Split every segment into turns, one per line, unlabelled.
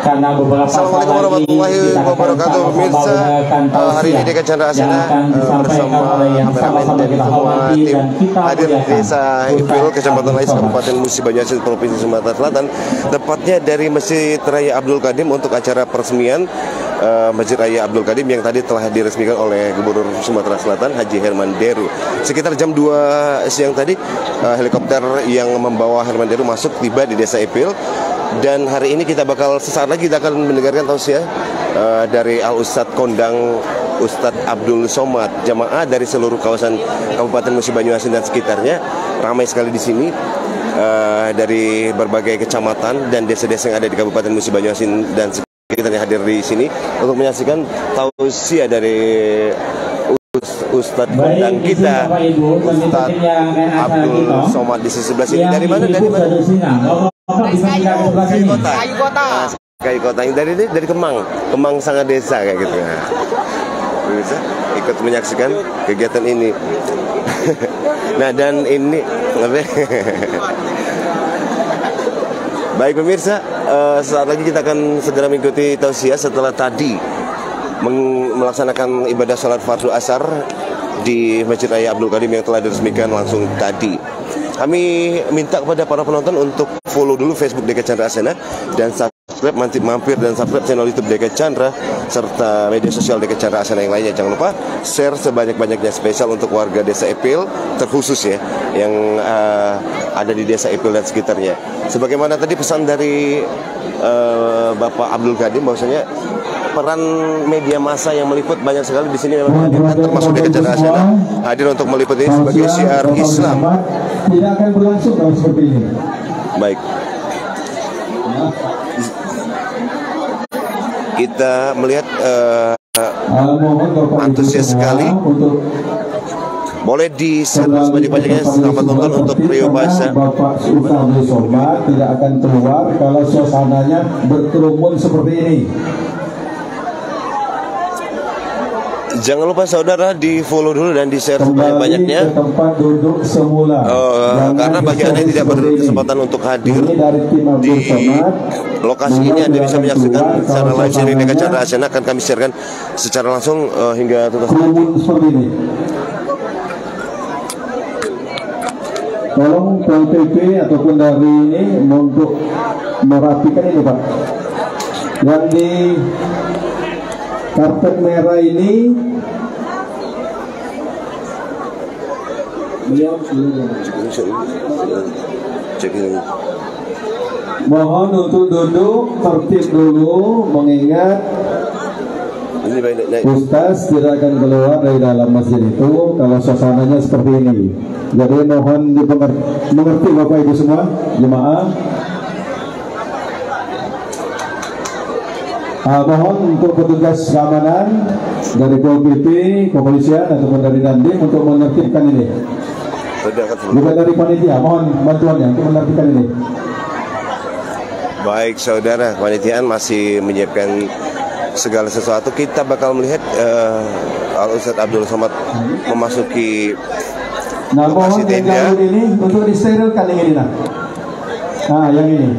karena beberapa
Assalamualaikum warahmatullahi wabarakatuh. Pemirsa, hari ini Deka Chandra Asena bersama kameramen dan semua tim hadir di Desa Ipil, Kecamatan Lais, Kabupaten Musi Banyuasin, Provinsi Sumatera Selatan. Tepatnya dari Masjid Raya Abdul Qadim untuk acara peresmian Masjid Raya Abdul Qadim yang tadi telah diresmikan oleh Gubernur Sumatera Selatan Haji Herman Deru. Sekitar jam 2 siang tadi helikopter yang membawa Herman Deru masuk tiba di Desa Ipil. Dan hari ini kita bakal sesaat lagi kita akan mendengarkan tausiah dari Al Ustadz Kondang Ustadz Abdul Somad. Jamaah dari seluruh kawasan Kabupaten Musi Banyuasin dan sekitarnya ramai sekali di sini, dari berbagai kecamatan dan desa-desa yang ada di Kabupaten Musi Banyuasin dan sekitarnya hadir di sini untuk menyaksikan tausiah dari Ustadz Kondang kita, Ustadz Abdul Somad di sebelah sini. Dari mana? Kayu Kota. Yang dari Kemang Sanga Desa kayak gitu. Bisa ikut menyaksikan kegiatan ini. Nah, dan ini baik pemirsa, saat lagi kita akan segera mengikuti tausiah setelah tadi melaksanakan ibadah sholat fardu asar di Masjid Raya Abdul Qadim yang telah diresmikan langsung tadi. Kami minta kepada para penonton untuk follow dulu Facebook Deka Chandra Asena dan subscribe, mampir dan subscribe channel YouTube Deka Chandra serta media sosial Deka Chandra Asena yang lainnya. Jangan lupa share sebanyak-banyaknya, spesial untuk warga Desa Ipil terkhusus ya yang ada di Desa Ipil dan sekitarnya. Sebagaimana tadi pesan dari Bapak Abdul Qadim bahwasanya peran media massa yang meliput banyak sekali di sini memang hadir, termasuk Deka Chandra Asena hadir untuk meliput ini sebagai syiar Islam.
Tidak akan berlangsung kalau seperti ini.
Baik. Kita melihat antusias sekali. Boleh di-share sebanyak-banyaknya selamat nonton untuk Rio Bahasa.
Bapak Sultan Somad tidak akan keluar kalau suasananya berkerumun seperti ini.
Jangan lupa saudara di follow dulu dan di share sebanyak-banyaknya.
Tempat duduk semula.
Karena bagi anda yang tidak berkesempatan untuk hadir di lokasi ini, anda bisa menyaksikan secara live streaming Deka Chandra Asena akan kami sharekan secara langsung hingga tuntas.
Seperti ini. Tolong PLTP ataupun dari ini untuk merapikan ini Pak. Yang di karpet merah ini beliau mohon untuk duduk tertib dulu, mengingat Ustaz tidak akan keluar dari dalam masjid itu kalau suasananya seperti ini. Jadi mohon dimengerti Bapak Ibu semua jemaah. Mohon untuk petugas keamanan dari Pol PP, kepolisian ataupun dari Dandim untuk menertibkan ini. Juga dari panitia, mohon bantuannya untuk menertibkan ini.
Baik saudara, panitiaan masih menyiapkan segala sesuatu. Kita bakal melihat Al Ustadz Abdul Somad memasuki lokasi tenda.
Ini untuk disterilkan yang ini nah. Nah, yang ini.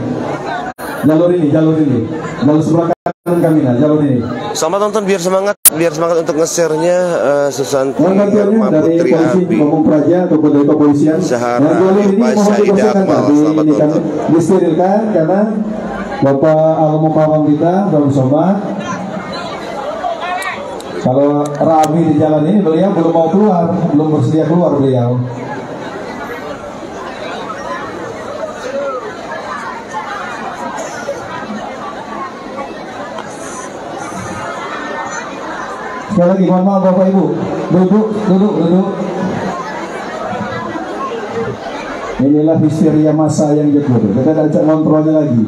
Jalur ini. Jalur sebelah kanan kami nah, jalur ini.
Selamat nonton, biar semangat untuk nge-share-nya Susanti Herma Putri Abi
Praja ataupun dari kepolisian.
Sahara Ida Akmal. Selamat nonton.
Disterilkan karena Bapak Al-Mukawam kita Abdul Somad kalau rabi di jalan ini beliau belum mau keluar, belum bersedia keluar beliau. Sekali lagi mohon maaf Bapak Ibu, duduk. Inilah histeria massa yang jatuh. Kita ajak kontrolnya lagi.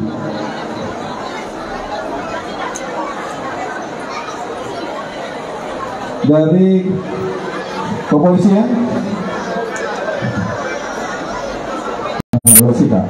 Dari kepolisian, bersikap.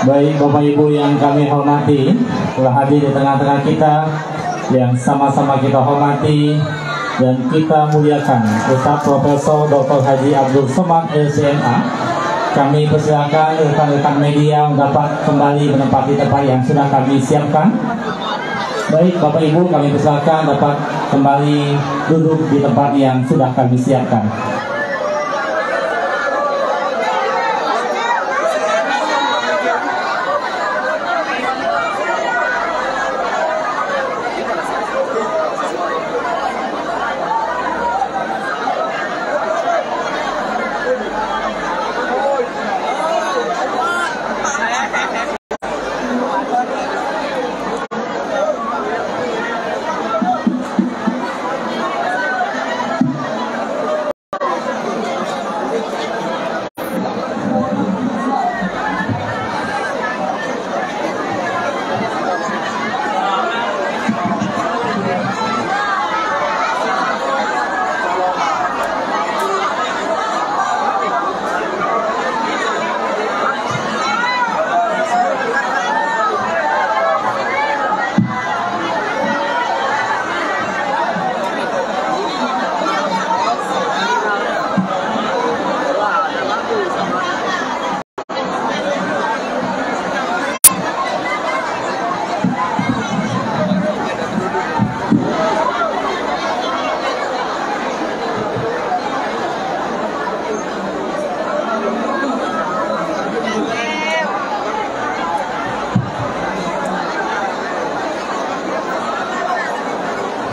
Baik Bapak Ibu yang kami hormati, telah hadir di tengah-tengah kita, yang sama-sama kita hormati dan kita muliakan Ustaz Profesor Dr. Haji Abdul Somad LCMA. Kami persilakan rekan-rekan media dapat kembali menempati tempat yang sudah kami siapkan. Baik Bapak Ibu, kami persilakan dapat kembali duduk di tempat yang sudah kami siapkan.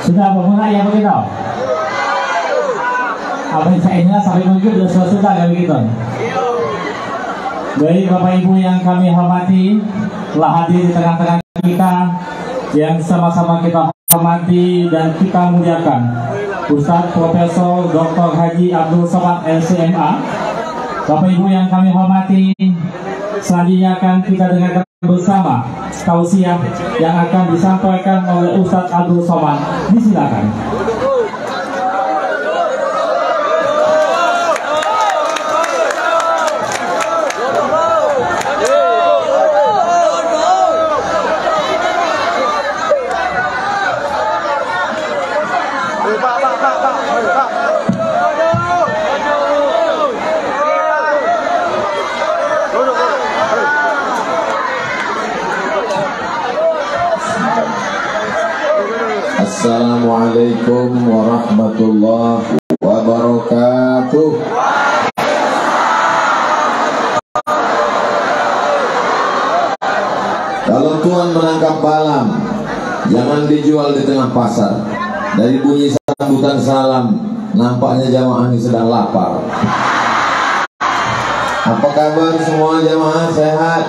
Sudah memulai ya begitu? Apa yang saya ingat sampai mungkin sudah selesai ya begitu? Baik Bapak Ibu yang kami hormati, telah hadir di tengah-tengah kita, yang sama-sama kita hormati dan kita muliakan Ustaz Profesor Dr. Haji Abdul Somad LCMA. Bapak Ibu yang kami hormati, selanjutnya akan kita dengarkan bersama tausiah yang akan disampaikan oleh Ustaz Abdul Somad. Disilakan.
Assalamualaikum warahmatullahi wabarakatuh. Kalau Tuhan menangkap balam, jangan dijual di tengah pasar. Dari bunyi sambutan salam, nampaknya jamaah ini sedang lapar. Apa kabar semua jamaah, sehat?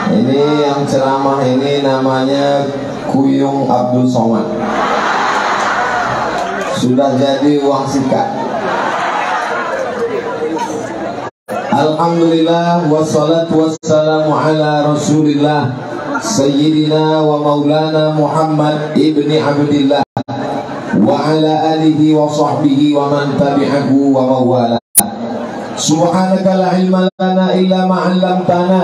Ini yang ceramah ini namanya Kuyung Abdul Somad. Sudah jadi uang sikat. Alhamdulillah wassalatu wassalamu ala Rasulillah Sayyidina wa Maulana Muhammad ibni Abdillah wa ala alihi wa sahbihi wa man tabi'ahu wa mawala. Subhanaka la ilma lana illa ma 'allamtana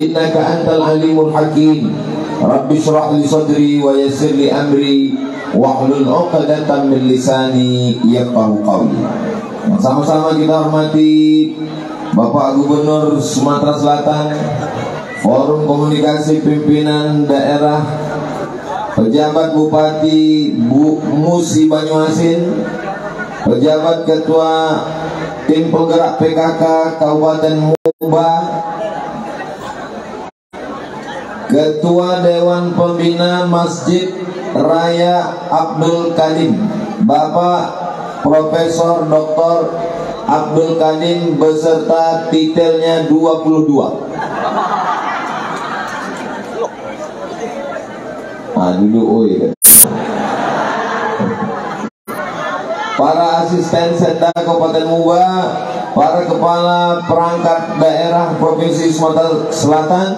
innaka antal alimul hakim. Rabbi shrah li sadri wa yassir li amri wahlul 'uqdatam min lisani yafqahu qawli. Sama-sama kita hormati Bapak Gubernur Sumatera Selatan, Forum Komunikasi Pimpinan Daerah, Pejabat Bupati Musi Banyuasin, Pejabat Ketua Tim Penggerak PKK Kabupaten Muba, Ketua Dewan Pembina Masjid Raya Abdul Kadim, Bapak Profesor Dr. Abdul Kadim beserta titelnya 22. Duduk oi. Para asisten Setda Kabupaten Muba, para kepala perangkat daerah Provinsi Sumatera Selatan,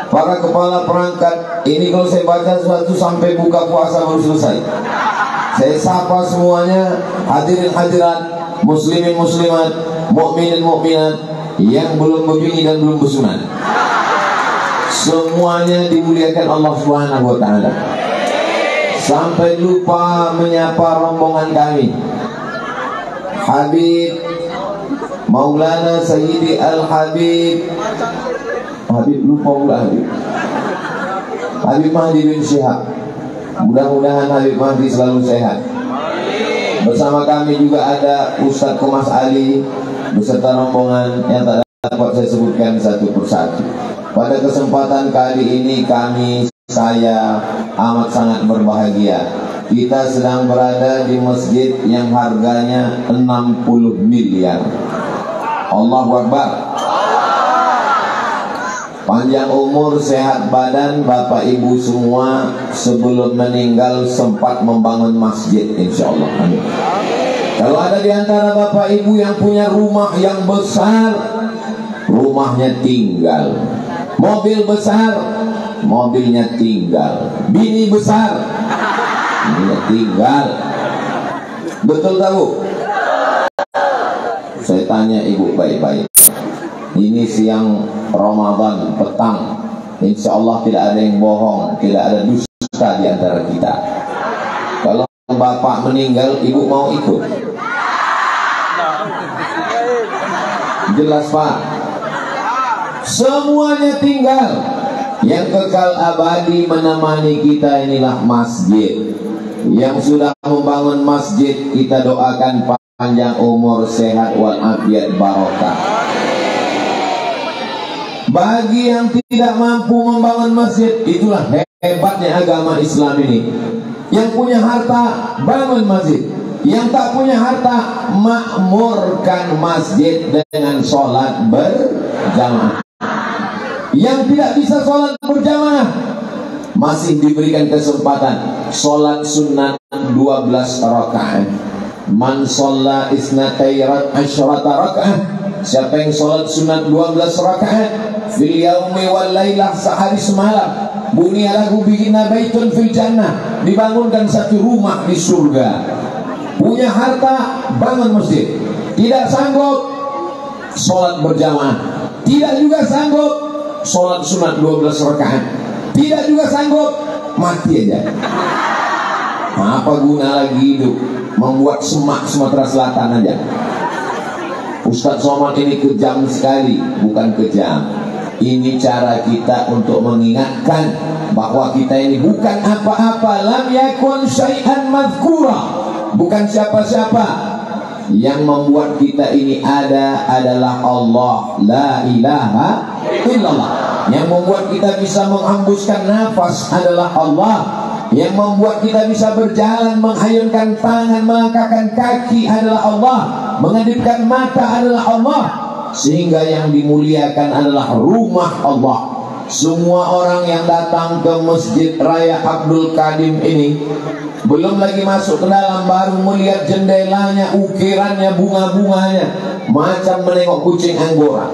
para kepala perangkat, ini kalau saya baca suatu sampai buka puasa baru selesai. Saya sapa semuanya, hadirin hadirat, muslimin muslimat, mukminin mukminat, yang belum berbini dan belum bersunat, semuanya dimuliakan Allah Subhanahu wa taala. Sampai lupa menyapa rombongan kami, Habib Maulana Sayyidi Al-Habib, Habib lupa pula Habib Mahdi bin Syihab. Mudah-mudahan Habib Mahdi selalu sehat. Bersama kami juga ada Ustadz Komas Ali beserta rombongan yang tak dapat saya sebutkan satu persatu. Pada kesempatan kali ini saya amat sangat berbahagia. Kita sedang berada di masjid yang harganya 60 miliar. Allahu Akbar. Panjang umur, sehat badan Bapak Ibu semua. Sebelum meninggal sempat membangun masjid, insya Allah. Amin. Kalau ada di antara Bapak Ibu yang punya rumah yang besar, rumahnya tinggal. Mobil besar, mobilnya tinggal. Bini besar, bininya tinggal. Betul tahu? Saya tanya ibu baik-baik. Ini siang Ramadan petang, insya Allah tidak ada yang bohong, tidak ada dusta di antara kita. Kalau bapak meninggal, ibu mau ikut? Jelas Pak. Semuanya tinggal. Yang kekal abadi menemani kita inilah masjid. Yang sudah membangun masjid, kita doakan panjang umur, sehat walafiat, barokah. Bagi yang tidak mampu membangun masjid, itulah hebatnya agama Islam ini. Yang punya harta, bangun masjid. Yang tak punya harta, makmurkan masjid dengan sholat berjamaah. Yang tidak bisa sholat berjamaah, masih diberikan kesempatan sholat sunat 12 rakaat. Man sholla isnatai asyrata rakaat, siapa yang sholat sunat 12 rakaat fil yaumi wal lailah, sehari semalam, bunya lahu bihinna baitun fil jannah, dibangunkan satu rumah di surga. Punya harta, bangun masjid. Tidak sanggup sholat berjamaah, tidak juga sanggup sholat sunat 12 rakaat, tidak juga sanggup, mati aja. Apa guna lagi hidup? Membuat semak Sumatera Selatan aja. Ustadz Somad ini kejam sekali. Bukan kejam, ini cara kita untuk mengingatkan bahwa kita ini bukan apa-apa. Lam yakun syai'an madhkura, bukan siapa-siapa. Yang membuat kita ini ada adalah Allah, la ilaha illallah. Yang membuat kita bisa menghembuskan nafas adalah Allah. Yang membuat kita bisa berjalan, menghayunkan tangan, melangkahkan kaki adalah Allah. Mengedipkan mata adalah Allah. Sehingga yang dimuliakan adalah rumah Allah. Semua orang yang datang ke Masjid Raya Abdul Qadim ini, belum lagi masuk ke dalam, baru melihat jendelanya, ukirannya, bunga-bunganya, macam menengok kucing Anggora.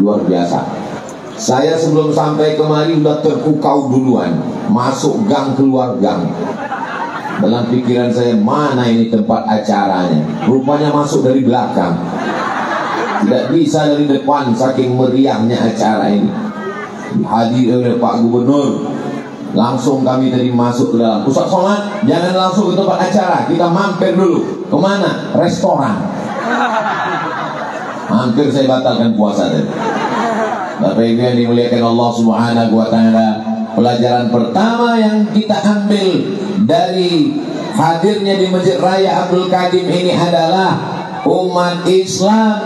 Luar biasa. Saya sebelum sampai kemari sudah terpukau duluan, masuk gang keluar gang. Dalam pikiran saya, mana ini tempat acaranya? Rupanya masuk dari belakang, tidak bisa dari depan, saking meriahnya acara ini. Hadir oleh Pak Gubernur. Langsung kami tadi masuk ke dalam. Ustadz Somad, jangan langsung ke tempat acara, kita mampir dulu. Kemana? Restoran. Hampir saya batalkan puasa tadi. Bapak Ibu yang dimuliakan Allah Subhanahu wa taala, pelajaran pertama yang kita ambil dari hadirnya di Masjid Raya Abdul Qadim ini adalah umat Islam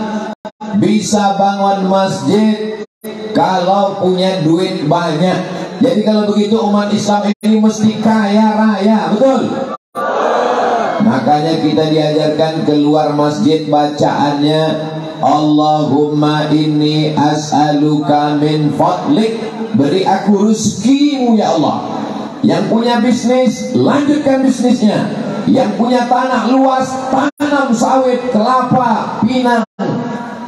bisa bangun masjid kalau punya duit banyak. Jadi kalau begitu umat Islam ini mesti kaya raya, betul? Makanya kita diajarkan keluar masjid bacaannya Allahumma inni as'aluka min fadlik, beri aku rezekimu ya Allah. Yang punya bisnis, lanjutkan bisnisnya. Yang punya tanah luas, tanam sawit, kelapa, pinang.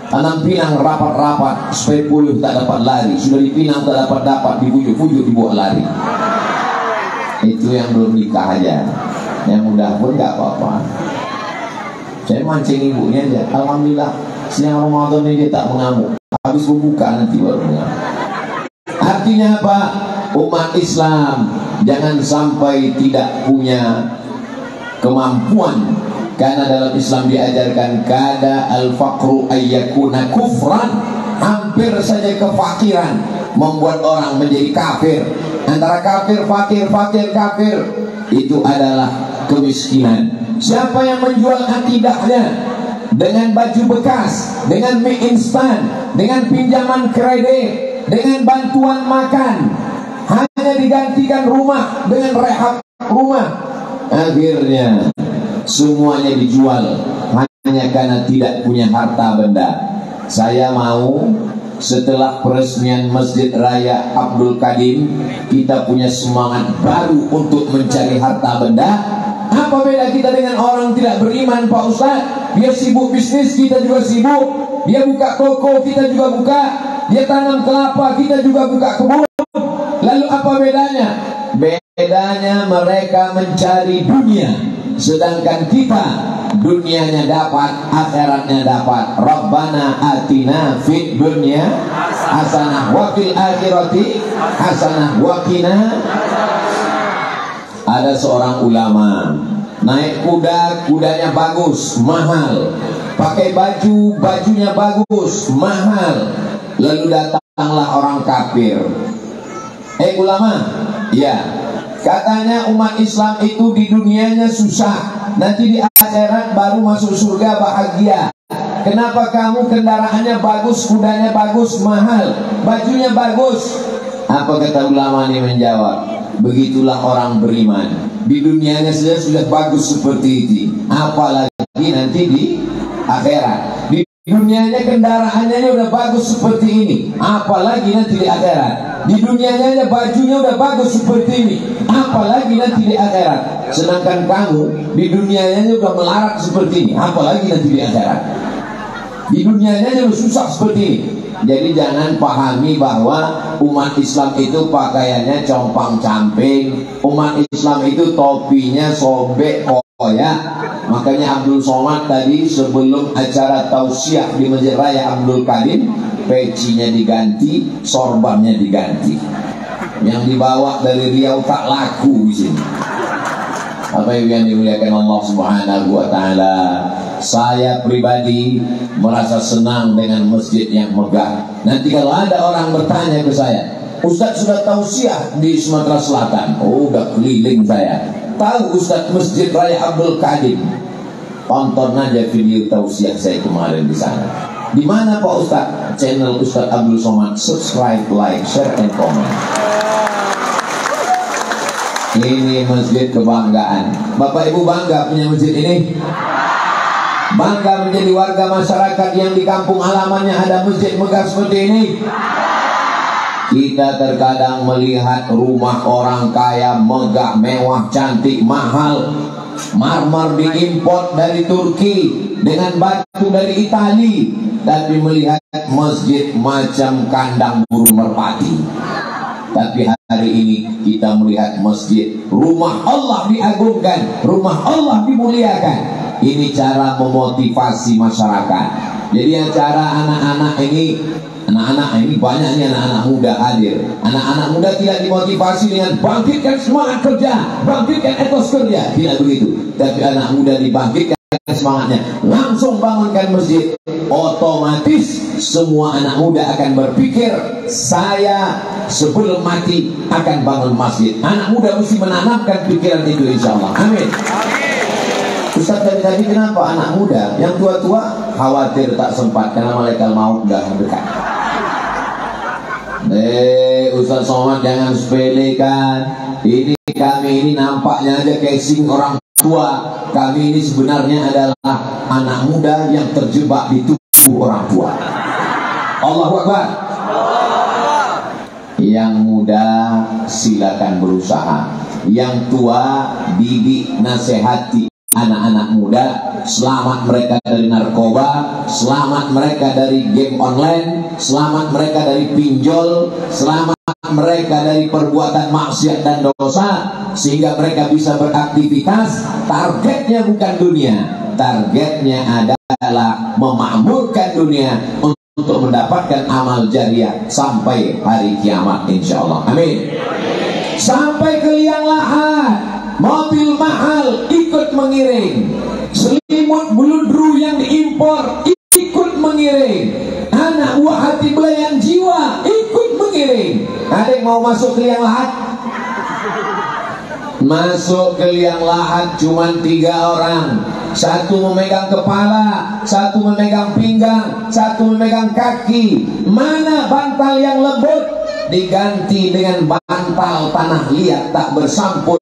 Tanam pinang rapat-rapat, supaya puluh tak dapat lari. Sudah dipinang tak dapat dibujuk-bujuk dibuat lari. Itu yang belum nikah aja. Yang mudah pun gak apa-apa. Saya mancing ibunya aja. Alhamdulillah siang Ramadan ini dia tak mengamuk. Habis berbuka nanti baru mengamuk. Artinya apa? Umat Islam jangan sampai tidak punya kemampuan, karena dalam Islam diajarkan kada al-faqru ayyakuna kufran, hampir saja kefakiran membuat orang menjadi kafir. Antara kafir, fakir, fakir, kafir itu adalah kemiskinan. Siapa yang menjual akidahnya dengan baju bekas, dengan mie instan, dengan pinjaman kredit, dengan bantuan makan, hanya digantikan rumah dengan rehab rumah, akhirnya semuanya dijual hanya karena tidak punya harta benda. Saya mau setelah peresmian Masjid Raya Abdul Qadim kita punya semangat baru untuk mencari harta benda. Apa beda kita dengan orang tidak beriman, Pak Ustaz? Dia sibuk bisnis, kita juga sibuk. Dia buka toko, kita juga buka. Dia tanam kelapa, kita juga buka kebun. Lalu apa bedanya? Bedanya mereka mencari dunia, sedangkan kita dunianya dapat, akhiratnya dapat. Rabbana atina fid dunya hasanah wa fil akhirati hasanah wa qina. Ada seorang ulama naik kuda, kudanya bagus, mahal. Pakai baju, bajunya bagus, mahal. Lalu datanglah orang kafir. Ulama, ya, katanya umat Islam itu di dunianya susah, nanti di akhirat baru masuk surga bahagia. Kenapa kamu kendaraannya bagus, kudanya bagus, mahal, bajunya bagus? Apa kata ulama ini menjawab? Begitulah orang beriman. Di dunianya saja sudah bagus seperti itu, apalagi nanti di akhirat. Di dunianya kendaraannya udah bagus seperti ini, apalagi nanti di akhirat. Di dunianya bajunya udah bagus seperti ini, apalagi nanti di akhirat. Sedangkan kamu di dunianya udah melarat seperti ini, apalagi nanti di akhirat. Di dunianya udah susah seperti ini. Jadi jangan pahami bahwa umat Islam itu pakaiannya compang-camping, umat Islam itu topinya sobek koyak. Makanya Abdul Somad tadi sebelum acara tausiah di Masjid Raya Abdul Qadim, pecinya diganti, sorbannya diganti. Yang dibawa dari Riau tak laku di sini. Apa yang dimuliakan Allah Subhanahu wa taala. Saya pribadi merasa senang dengan masjid yang megah. Nanti kalau ada orang bertanya ke saya, Ustaz sudah tausiah di Sumatera Selatan? Oh, udah keliling saya. Tahu Ustaz Masjid Raya Abdul Qadim? Tonton aja video tausiah saya kemarin di sana. Di mana Pak Ustaz? Channel Ustaz Abdul Somad. Subscribe, like, share, and comment. Ini masjid kebanggaan. Bapak Ibu bangga punya masjid ini? Bangga menjadi warga masyarakat yang di kampung halamannya ada masjid megah seperti ini. Kita terkadang melihat rumah orang kaya megah, mewah, cantik, mahal. Marmer diimport dari Turki dengan batu dari Itali. Tapi melihat masjid macam kandang burung merpati. Tapi hari ini kita melihat masjid, rumah Allah diagungkan, rumah Allah dimuliakan. Ini cara memotivasi masyarakat. Jadi acara anak-anak ini banyak nih anak-anak muda hadir. Anak-anak muda tidak dimotivasi dengan bangkitkan semangat kerja, bangkitkan etos kerja, tidak begitu. Tapi anak muda dibangkitkan semangatnya, langsung bangunkan masjid. Otomatis semua anak muda akan berpikir, saya sebelum mati akan bangun masjid. Anak muda mesti menanamkan pikiran itu, insya Allah. Amin. Ustaz tadi kenapa anak muda? Yang tua-tua khawatir tak sempat karena malaikat maut sudah mendekat. Ustaz Somad jangan sepelekan. Ini kami ini nampaknya aja casing orang tua. Kami ini sebenarnya adalah anak muda yang terjebak di tubuh orang tua. Allahu Akbar. Yang muda silakan berusaha. Yang tua didik, nasihati anak-anak muda, selamat mereka dari narkoba, selamat mereka dari game online, selamat mereka dari pinjol, selamat mereka dari perbuatan maksiat dan dosa, sehingga mereka bisa beraktivitas. Targetnya bukan dunia, targetnya adalah memakmurkan dunia untuk mendapatkan amal jariah sampai hari kiamat insyaallah. Amin. Sampai ke liang lahat, mobil mahal ikut mengiring, selimut beludru yang diimpor ikut mengiring, anak buah hati belayan jiwa ikut mengiring. Ada yang mau masuk ke liang lahat? Masuk ke liang lahat cuma 3 orang. Satu memegang kepala, satu memegang pinggang, satu memegang kaki. Mana bantal yang lembut? Diganti dengan bantal tanah liat tak bersampul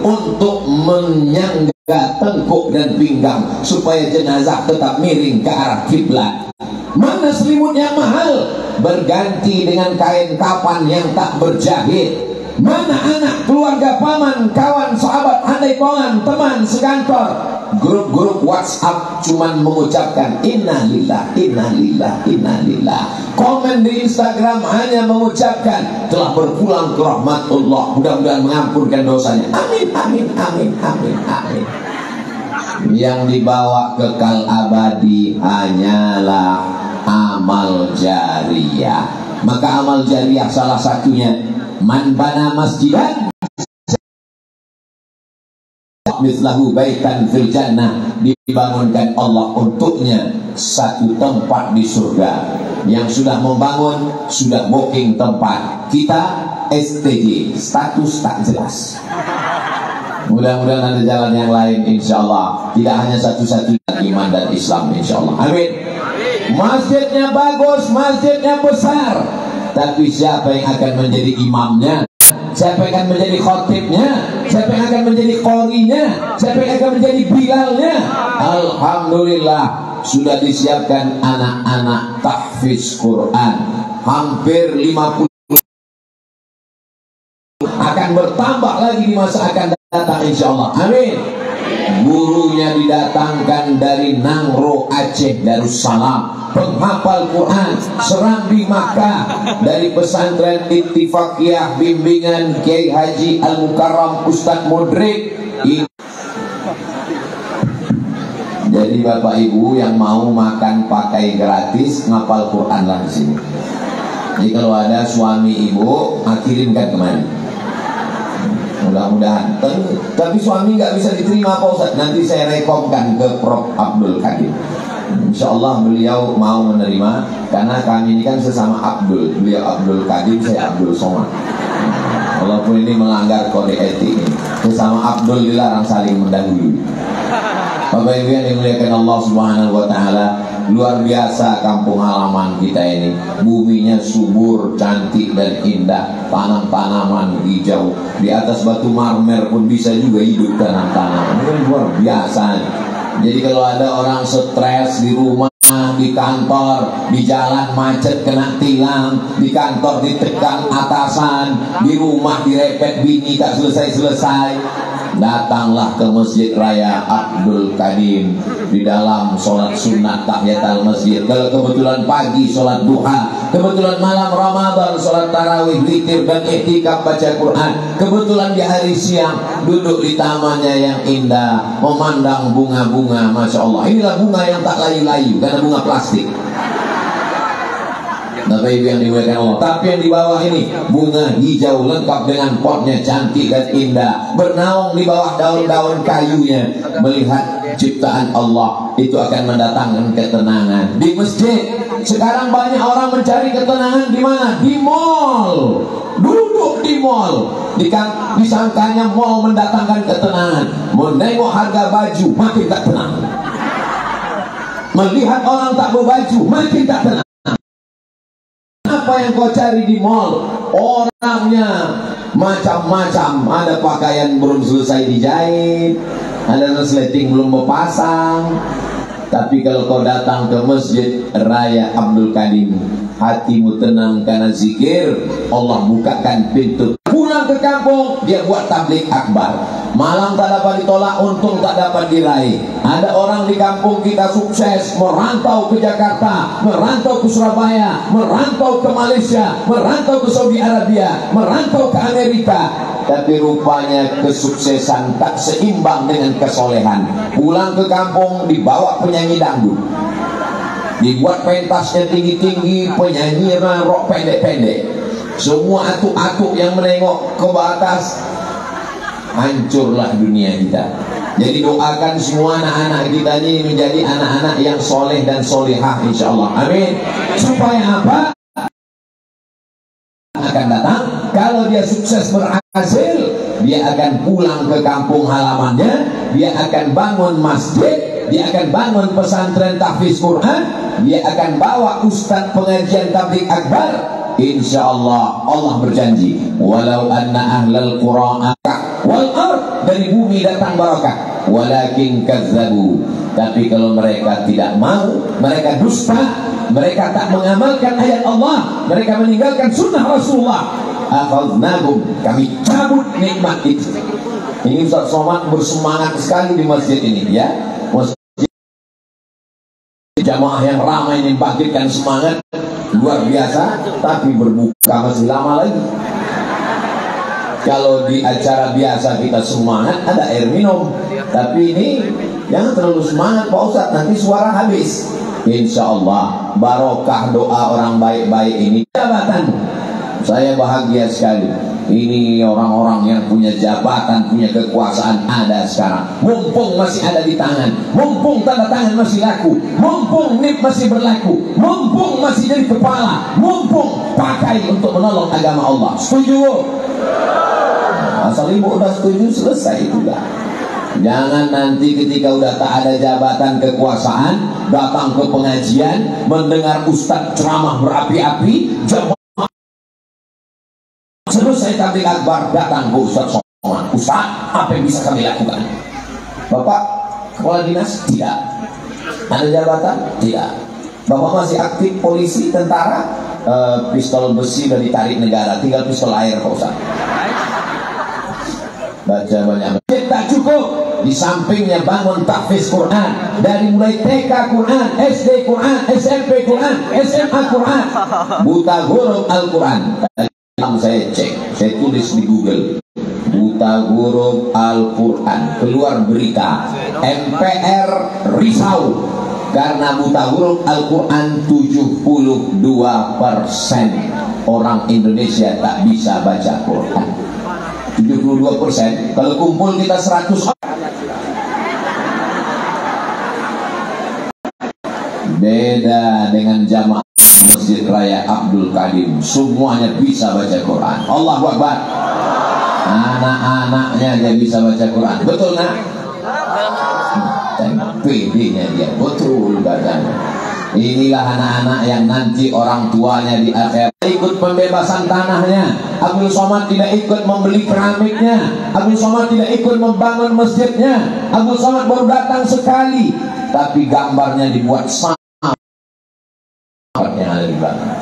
untuk menyangga tengkuk dan pinggang supaya jenazah tetap miring ke arah kiblat. Mana selimut yang mahal? Berganti dengan kain kapan yang tak berjahit. Mana anak, keluarga, paman, kawan, sahabat, handai kawan, teman sekantor, grup-grup WhatsApp cuman mengucapkan innalillah, innalillah, innalillah. Komen di Instagram hanya mengucapkan telah berpulang ke rahmat Allah, mudah-mudahan mengampunkan dosanya. Amin, amin, amin, amin, amin. Yang dibawa kekal abadi hanyalah amal jariyah. Maka amal jariyah salah satunya man bana masjidan mislahu baitan fil jannah, dibangunkan Allah untuknya satu tempat di surga. Yang sudah membangun sudah booking tempat. Kita STJ, status tak jelas. Mudah-mudahan ada jalan yang lain insyaallah. Tidak hanya satu-satunya iman dan Islam insyaallah. Amin. Masjidnya bagus, masjidnya besar, tapi siapa yang akan menjadi imamnya? Siapa yang akan menjadi khotibnya? Siapa yang akan menjadi qorinya? Siapa yang akan menjadi bilalnya? Alhamdulillah sudah disiapkan anak-anak tahfiz Quran. Hampir 50 akan bertambah lagi di masa akan datang insyaallah. Amin. Gurunya didatangkan dari Nangro Aceh Darussalam, penghafal Quran Serambi Makkah, dari pesantren Ittifaqiyah bimbingan Kiai Haji Al-Mukarram Ustadz Mudrik. Jadi Bapak Ibu yang mau makan pakai gratis, ngapal Quran lah di sini. Jadi kalau ada suami ibu, kirimkan kemari. Mudah-mudahan. Tapi suami nggak bisa diterima Pak Ustadz. Nanti saya rekomkan ke Prof Abdul Kadim. Insya Allah beliau mau menerima, karena kami ini kan sesama Abdul. Beliau Abdul Kadim, saya Abdul Somad. Walaupun ini melanggar kode etik ini, sesama Abdul dilarang saling mendahului. Bapak Ibu yang dimuliakan Allah Subhanahu wa Ta'ala, luar biasa kampung halaman kita ini. Buminya subur, cantik dan indah, tanam-tanaman hijau. Di atas batu marmer pun bisa juga hidup tanam-tanaman. Ini luar biasa. Jadi kalau ada orang stres di rumah, di kantor, di jalan macet kena tilang, di kantor ditekan atasan, di rumah direpet bini tak selesai-selesai, datanglah ke Masjid Raya Abdul Kadim. Di dalam sholat sunat tahiyatul masjid, kalau kebetulan pagi sholat duha, kebetulan malam Ramadan sholat tarawih, witir dan iktikaf baca Quran, kebetulan di hari siang duduk di tamannya yang indah memandang bunga-bunga. Masya Allah, inilah bunga yang tak layu-layu karena bunga plastik. Bapak Ibu yang dimuliakan Allah, tapi yang di bawah ini bunga hijau lengkap dengan potnya cantik dan indah, bernaung di bawah daun-daun kayunya. Melihat ciptaan Allah itu akan mendatangkan ketenangan. Di masjid sekarang banyak orang mencari ketenangan di mana? Di mall. Duduk di mall, disangkanya mall mendatangkan ketenangan. Menengok harga baju makin tak tenang. Melihat orang tak berbaju makin tak tenang. Apa yang kau cari di mall? Orangnya macam-macam. Ada pakaian belum selesai dijahit, ada resleting belum berpasang. Tapi kalau kau datang ke Masjid Raya Abdul Kadim, hatimu tenang karena zikir, Allah bukakan pintu. Pulang ke kampung, dia buat tabligh akbar. Malam tak dapat ditolak, untung tak dapat diraih. Ada orang di kampung kita sukses, merantau ke Jakarta, merantau ke Surabaya, merantau ke Malaysia, merantau ke Saudi Arabia, merantau ke Amerika. tapi rupanya kesuksesan tak seimbang dengan kesolehan. Pulang ke kampung dibawa penyanyi dangdut, dibuat pentasnya tinggi-tinggi, penyanyi rok pendek-pendek, semua atuk-atuk yang menengok ke atas, hancurlah dunia kita. Jadi doakan semua anak-anak kita ini menjadi anak-anak yang soleh dan solehah, insyaallah, amin. Supaya apa? Akan datang, kalau dia sukses berhasil, dia akan pulang ke kampung halamannya, dia akan bangun masjid, dia akan bangun pesantren tahfiz Quran, dia akan bawa ustaz pengajian tabligh akbar. Insyaallah Allah berjanji, walau anna ahlal qura wal ard, dari bumi datang barakah, walakin kazzabu, tapi kalau mereka tidak mau, mereka dusta, mereka tak mengamalkan ayat Allah, mereka meninggalkan sunnah Rasulullah, akhadnahum, kami cabut nikmat itu. Ini Ustaz Somad bersemangat sekali di masjid ini, ya. Masjid jamaah yang ramai ini bangkitkan semangat luar biasa, tapi berbuka masih lama lagi. Kalau di acara biasa kita semangat, ada air minum, tapi ini jangan terlalu semangat Pak Ustadz, nanti suara habis. Insya Allah barokah doa orang baik-baik ini jabatan. Saya bahagia sekali. Ini orang-orang yang punya jabatan, punya kekuasaan ada sekarang. Mumpung masih ada di tangan, mumpung tanda tangan masih laku, mumpung NIP masih berlaku, mumpung masih jadi kepala, mumpung pakai untuk menolong agama Allah. Setuju? Asal ibu udah setuju, selesai juga. Jangan nanti ketika udah tak ada jabatan kekuasaan, datang ke pengajian, mendengar ustaz ceramah berapi-api, selesai tabligh akbar, datang ke Ustaz Somad. Ustaz, apa yang bisa kami lakukan? Bapak kepala dinas? Tidak. Ada jabatan? Tidak. Bapak masih aktif polisi, tentara? Pistol besi udah ditarik negara, tinggal pistol air Pak Ustaz. Baca banyak. Tak cukup, di sampingnya bangun tahfiz Quran, dari mulai TK Quran, SD Quran, SMP Quran, SMA Quran, buta huruf Al-Quran. Saya cek, saya tulis di Google, buta huruf Al-Quran, keluar berita MPR risau karena buta huruf Al-Quran. 72% orang Indonesia tak bisa baca Quran. 72%. Kalau kumpul kita 100 orang. Beda dengan jamaah Masjid Raya Abdul Kadim, semuanya bisa baca Quran. Allahu Akbar. Anak-anaknya dia bisa baca Quran. Betul nak? PD-nya dia betul katanya. Inilah anak-anak yang nanti orang tuanya di akhirat ikut pembebasan tanahnya. Abdul Somad tidak ikut membeli keramiknya, Abdul Somad tidak ikut membangun masjidnya. Abdul Somad baru datang sekali, tapi gambarnya dibuat sama yang ada di belakang.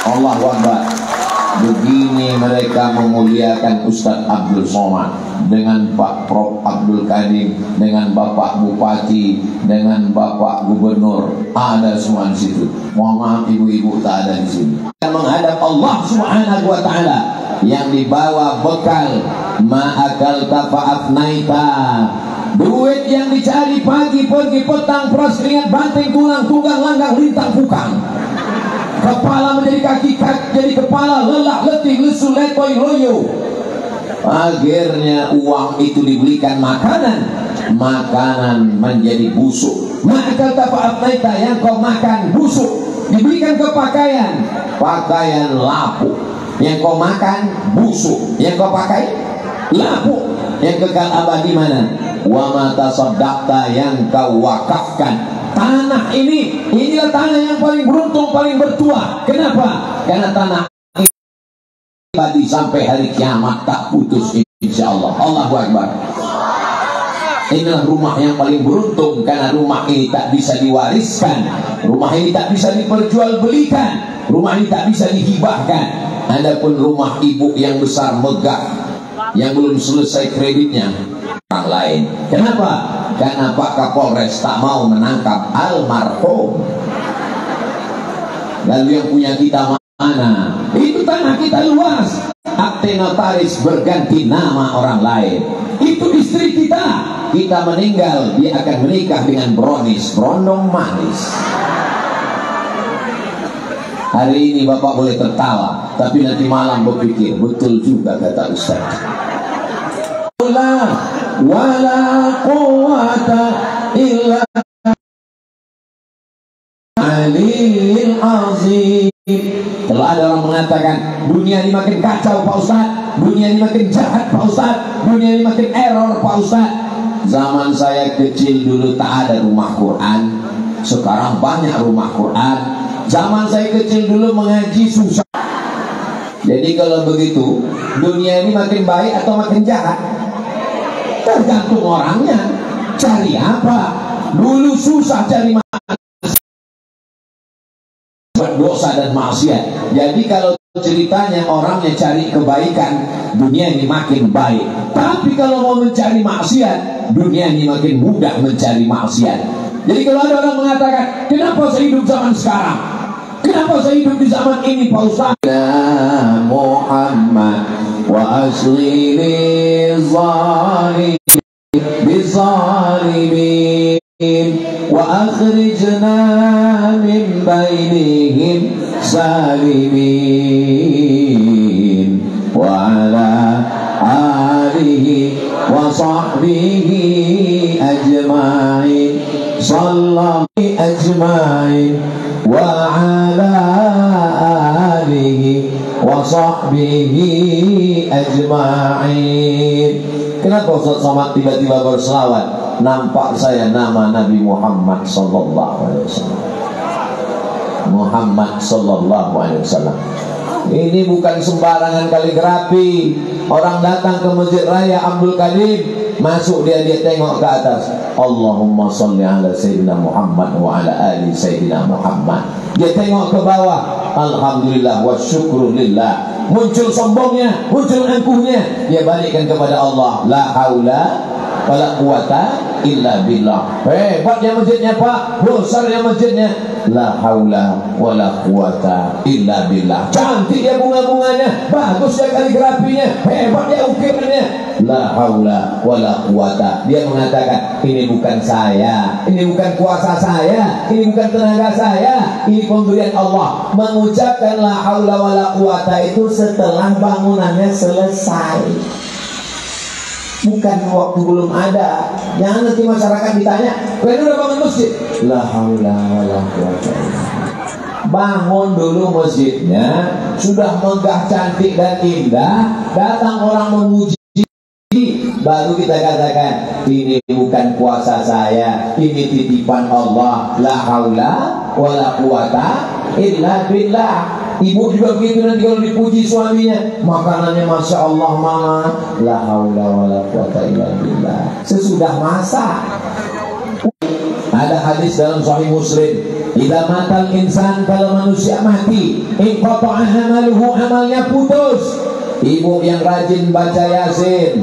Allahu Akbar. Begini mereka memuliakan Ustadz Abdul Somad, dengan Pak Prof Abdul Kadim, dengan Bapak Bupati, dengan Bapak Gubernur, ada semua di situ. Mohon maaf ibu-ibu tak ada di sini. Dan menghadap Allah Subhanahu wa taala yang dibawa bekal ma'akal tafa'afnaita. Duit yang dicari pagi, pergi, petang, peras, keringat, banting, tulang, tunggang, langgang, lintang, pukang. Kepala menjadi kaki, kaki jadi kepala, lelah, letih, lesu, letoy, loyo. Akhirnya uang itu dibelikan makanan, makanan menjadi busuk. Maka tafa'afnaita, yang kau makan busuk. Dibelikan ke pakaian, pakaian lapuk. Yang kau makan busuk, yang kau pakai lapuk. Yang kekal abadi mana? Wa ma tasaddaqta, yang kau wakafkan. Tanah ini, inilah tanah yang paling beruntung, paling bertuah. Kenapa? Karena tanah ini abadi sampai hari kiamat, tak putus insyaallah. Allahu Akbar. Inilah rumah yang paling beruntung, karena rumah ini tak bisa diwariskan, rumah ini tak bisa diperjualbelikan, rumah ini tak bisa dihibahkan. Adapun rumah ibu yang besar megah, yang belum selesai kreditnya, orang lain. Kenapa? Karena Pak Kapolres tak mau menangkap almarhum. Lalu yang punya kita mana? Itu tanah kita luas. akte notaris berganti nama orang lain. Itu istri kita meninggal, dia akan menikah dengan brownies, berondong manis. Hari ini bapak boleh tertawa, tapi nanti malam berpikir, betul juga kata Ustaz. Wala quwata illa alil azim. Kalau ada orang mengatakan dunia ini makin kacau Pak Ustaz, dunia ini makin jahat Pak Ustaz, dunia ini makin error Pak Ustaz. Zaman saya kecil dulu tak ada rumah Quran, sekarang banyak rumah Quran. Zaman saya kecil dulu mengaji susah. Jadi kalau begitu, dunia ini makin baik atau makin jahat? Tergantung orangnya. Cari apa? Dulu susah cari dosa dan maksiat. Jadi kalau ceritanya orangnya cari kebaikan, dunia ini makin baik. Tapi kalau mau mencari maksiat, dunia ini makin mudah mencari maksiat. Jadi kalau ada orang mengatakan, kenapa saya hidup zaman sekarang? Kenapa saya hidup di zaman ini Pak Ustaz? Muhammad wa asli bizalimin wa akhrijna min bainihim salimin wa ala alihi wa sahbihi ajma'in sallallahu ajma'in wa ala alihi wa sahbihi ajma'in. Kenapa Ustaz Somad tiba-tiba berselawat? Nampak saya nama Nabi Muhammad sallallahu alaihi wasallam. Muhammad sallallahu alaihi wasallam. Ini bukan sembarangan kaligrafi. Orang datang ke Masjid Raya Abdul Karim, masuk dia tengok ke atas, Allahumma sholli ala Sayyidina Muhammad wa ala ali Sayyidina Muhammad. Dia tengok ke bawah, alhamdulillah wa syukrulillah. Muncul sombongnya, muncul angkuhnya, dia balikkan kepada Allah. La haula wala quwata illa billah. Hebatnya masjidnya Pak, besarnya masjidnya. La haula wala quwata illa billah. Cantik dia bunga-bunganya, bagus dia kaligrafinya, hebat dia ukirannya. La haula wala quwata. Dia mengatakan, ini bukan saya, ini bukan kuasa saya, ini bukan tenaga saya, ini pemberian Allah. Mengucapkan la haula wala quwata itu setelah bangunannya selesai, bukan waktu belum ada. Jangan nanti masyarakat ditanya, kalian udah bangun masjid? La haula wala quwata. Bangun dulu masjidnya, sudah megah, cantik dan indah, datang orang memuji, baru kita katakan, ini bukan kuasa saya, ini titipan Allah. La haula wala quwata illa billah. Ibu juga begitu, nanti kalau dipuji suaminya, makanannya Masya Allah mama, la haula wala quwata illa billah. Sesudah masak. Ada hadis dalam Sahih Muslim, idza matal insan, kalau manusia mati, inqata'a amaluhu, amalnya putus. Ibu yang rajin baca Yasin,